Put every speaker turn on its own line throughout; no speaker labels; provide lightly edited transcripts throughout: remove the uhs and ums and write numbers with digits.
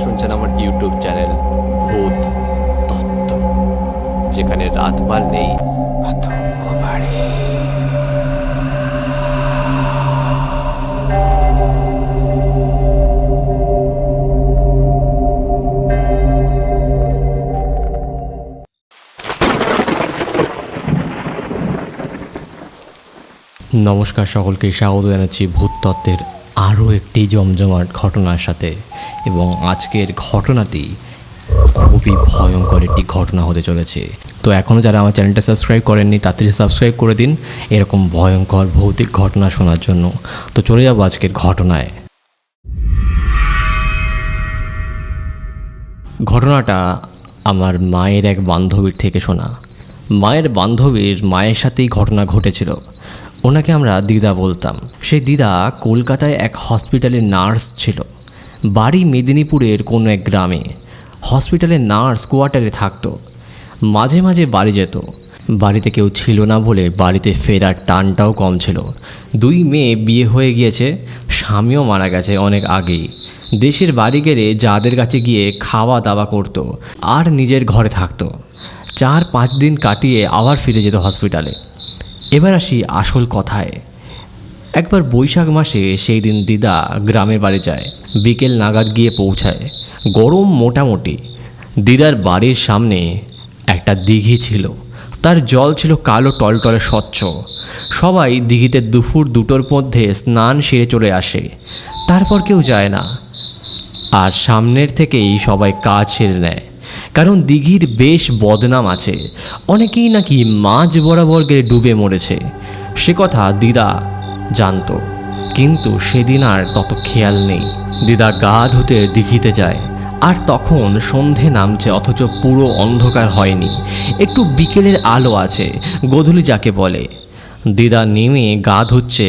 শুনছেন আমার YouTube channel ভূত তত্ত্ব, যেখানে রাতপাল নেই, আতঙ্ক বাড়ে। নমস্কার, সকলকে স্বাগত জানাচ্ছি ভূত তত্ত্বের আরও একটি জমজমাট ঘটনার সাথে। এবং আজকের ঘটনাটি খুবই ভয়ঙ্কর একটি ঘটনা হতে চলেছে। তো এখনও যারা আমার চ্যানেলটা সাবস্ক্রাইব করেননি তাড়াতাড়ি সাবস্ক্রাইব করে দিন এরকম ভয়ঙ্কর ভৌতিক ঘটনা শোনার জন্য। তো চলে যাবো আজকের ঘটনায়। ঘটনাটা আমার মায়ের এক বান্ধবীর থেকে শোনা। মায়ের বান্ধবীর মায়ের সাথেই ঘটনা ঘটেছিল। ওনাকে আমরা দিদা বলতাম। সেই দিদা কলকাতায় এক হসপিটালের নার্স ছিল। বাড়ি মেদিনীপুরের কোনো এক গ্রামে। হসপিটালের নার্স কোয়ার্টারে থাকতো। মাঝে মাঝে বাড়ি যেত। বাড়িতে কেউ ছিল না বলে বাড়িতে ফেরার টানটাও কম ছিল। 2 মেয়ে বিয়ে হয়ে গিয়েছে, স্বামীও মারা গেছে অনেক আগেই। দেশের বাড়ি গেলে যাদের কাছে গিয়ে খাওয়া দাওয়া করতো আর নিজের ঘরে থাকতো। 4-5 দিন কাটিয়ে আবার ফিরে যেত হসপিটালে। এবার আসি আসল কথায়। একবার বৈশাখ মাসে সেই দিন দিদা গ্রামে বাড়ি যায়। বিকেল নাগাদ গিয়ে পৌঁছায়। গরম মোটামুটি। দিদার বাড়ির সামনে একটা দিঘি ছিল। তার জল ছিল কালো টলটলে স্বচ্ছ। সবাই দিঘিতে দুপুর 2টোর মধ্যে স্নান সেরে চলে আসে, তারপর কেউ যায় না। আর সামনের থেকেই সবাই কাজ সেরে নেয়, কারণ দিঘির বেশ বদনাম আছে। অনেকেই নাকি মাঝ বরাবর গিয়ে ডুবে মরেছে। সে কথা দিদা জানতো, কিন্তু সেদিন আর তত খেয়াল নেই। দিদা গা ধুতে দিঘিতে যায়, আর তখন সন্ধে নামছে, অথচ পুরো অন্ধকার হয়নি। একটু বিকেলের আলো আছে, গোধূলি যাকে বলে। দিদা নেমে গা ধুচ্ছে।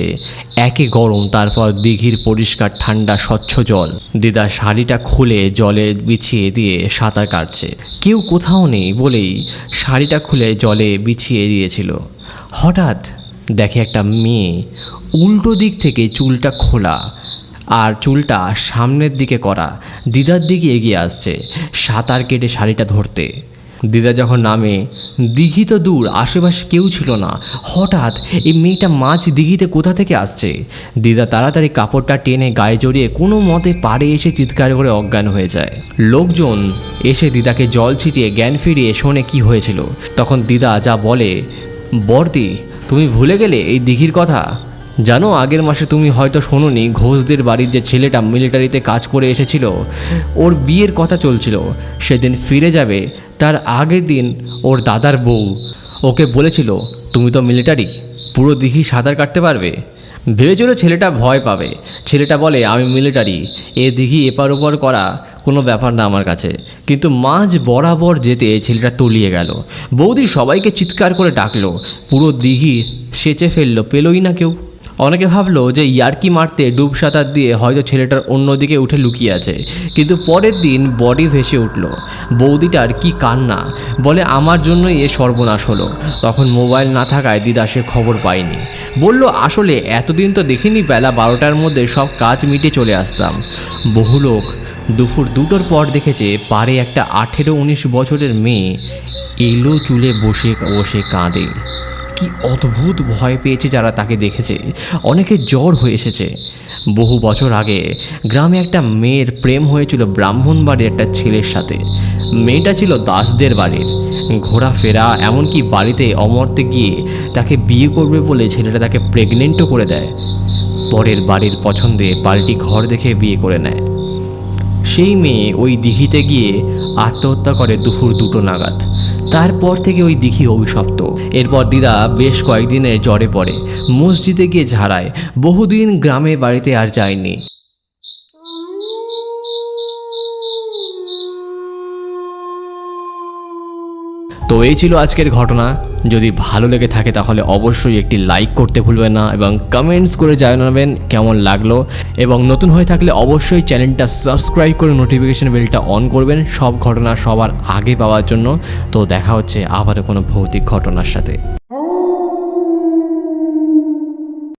একে গরম, তারপর দিঘির পরিষ্কার ঠান্ডা স্বচ্ছ জল। দিদা শাড়িটা খুলে জলে বিছিয়ে দিয়ে সাঁতার কাটছে। কেউ কোথাও নেই বলেই শাড়িটা খুলে জলে বিছিয়ে দিয়েছিল। হঠাৎ দেখে একটা মেয়ে উল্টো দিক থেকে চুলটা খোলা আর চুলটা সামনের দিকে করা দিদার দিকে এগিয়ে আসছে, সাঁতার কেটে শাড়িটা ধরতে। দিদা যখন নামে, দিঘি তো দূর, আশেপাশে কেউ ছিল না। হঠাৎ এই মেয়েটা মাছ দিঘিতে কোথা থেকে আসছে। দিদা তাড়াতাড়ি কাপড়টা টেনে গায়ে জড়িয়ে কোনো মতে পাড়ে এসে চিৎকার করে অজ্ঞান হয়ে যায়। লোকজন এসে দিদাকে জল ছিটিয়ে জ্ঞান ফিরিয়ে শোনে কি হয়েছিল। তখন দিদা যা বলে, বর্দি তুমি ভুলে গেলে এই দিঘির কথা। জানো, আগের মাসে তুমি হয়তো শোনোনি, ঘোষদের বাড়ির যে ছেলেটা মিলিটারিতে কাজ করে এসেছিল, ওর বিয়ের কথা চলছিল। সেদিন ফিরে যাবে, তার আগের দিন ওর দাদার বউ ওকে বলেছিল, তুমি তো মিলিটারি, পুরো দিঘি সাঁতার কাটতে পারবে। ভেবেছিল ছেলেটা ভয় পাবে। ছেলেটা বলে, আমি মিলিটারি, এ দিঘি এপার ওপার করা কোনো ব্যাপার না আমার কাছে। কিন্তু মাঝ বরাবর যেতে ছেলেটা তলিয়ে গেল। বৌদি সবাইকে চিৎকার করে ডাকলো। পুরো দিঘি সেচে ফেললো, পেলই না কেউ। অনেকে ভাবলো যে ইয়ার্কি মারতে ডুব সাঁতার দিয়ে হয়তো ছেলেটার অন্যদিকে উঠে লুকিয়ে আছে। কিন্তু পরের দিন বডি ভেসে উঠল। বৌদিটার কি কান্না, বলে আমার জন্যই এ সর্বনাশ হলো। তখন মোবাইল না থাকায় দিদা সে খবর পায়নি। বলল, আসলে এতদিন তো দেখিনি, বেলা 12টার মধ্যে সব কাজ মিটে চলে আসতাম। বহু লোক দুপুর 2টোর পর দেখেছে পাড়ে একটা 18-19 বছরের মেয়ে এলো চুলে বসে বসে কাঁদে। কি অদ্ভুত ভয় পেয়েছে যারা তাকে দেখেছে। অনেকের জ্বর হয়ে এসেছে। বহু বছর আগে গ্রামে একটা মেয়ের প্রেম হয়েছিল ব্রাহ্মণবাড়ির একটা ছেলের সাথে। মেয়েটা ছিল দাসদের বাড়ির। ঘোরাফেরা, এমনকি বাড়িতে অমর্তে গিয়ে তাকে বিয়ে করবে বলে ছেলেটা তাকে প্রেগনেন্টও করে দেয়। পরের বাড়ির পছন্দে পাল্টি ঘর দেখে বিয়ে করে নেয়। সেই মেয়ে ওই দিঘিতে গিয়ে আত্মহত্যা করে দুপুর 2টো নাগাদ। তারপর থেকে ওই দিঘি অভিশপ্ত। এরপর দিদা বেশ কয়েকদিনের জ্বরে পড়ে, মসজিদে গিয়ে ঝাড়ায়। বহুদিন গ্রামে বাড়িতে আর যায়নি। তো এই ছিল আজকের ঘটনা। যদি ভালো লেগে থাকে তাহলে অবশ্যই একটি লাইক করতে ভুলবেন না, এবং কমেন্টস করে জানাবেন কেমন লাগলো। এবং নতুন হয়ে থাকলে অবশ্যই চ্যানেলটা সাবস্ক্রাইব করে নোটিফিকেশন বেলটা অন করবেন সব ঘটনা সবার আগে পাওয়ার জন্য। তো দেখা হচ্ছে আবারও কোনো ভৌতিক ঘটনার সাথে।